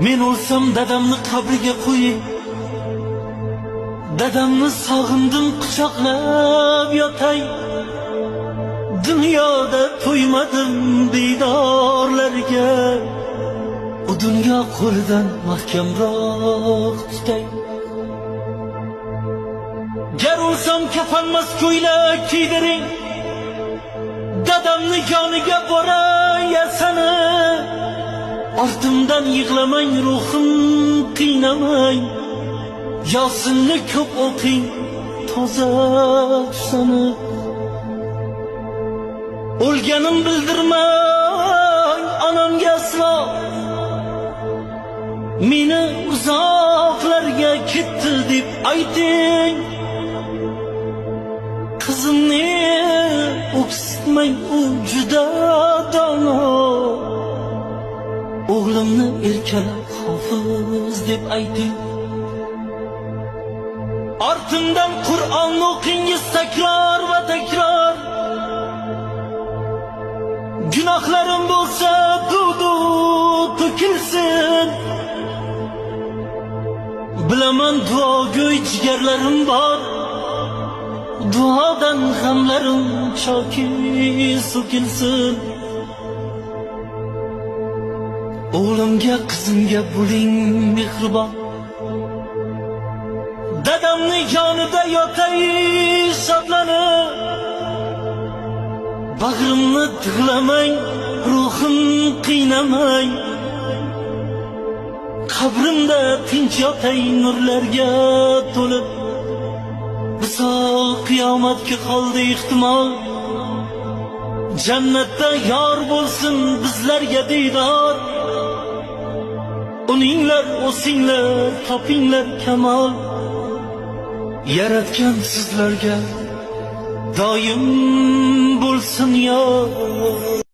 Men o'lsam dadamni qabriga qo'ying. Dadamni sog'indim quchoqlab yotay. Dunyoda to'ymadim diydorlarga. O dunyo qo'lidan mahkamroq tutay. Gar o'lsam kafanmas ko'ylak kiydiring. Dadamni yoniga boray yasana. Ortimdan yig'lamang, ruhim qiynamang. Yosinni ko'p o'qing, toza tushsana. O'lganim bildirmang onamga aslo. Meni uzoqlarga ketdi deb ayting. Qizimni o'ksitmang, u juda dono. O'g'limni erkalab hofiz deb ayting. Ortimdan Qur'on o'qingiz takror va takror. Gunohlarim bo'lsa dudu to'kilsin. Bilaman duogo'y jigarlarim bor. Duodan g'amlarim choki so'kilsin. O'g'limga, qizimga bo'ling mehribon. Dadamni yonida yotay shodlanib. Bag'rimni tig'lamang, ruhim qiynamang. Qabrimda tinch yotay nurlarga to'lib. Visol qiyomatga qoldi ehtimol. Jannatda yor bo'lsin bizlarga diydor. Uninglar, o'singlar, topinglar kamol. Yaratgan sizlarga doim bo'lsin yor.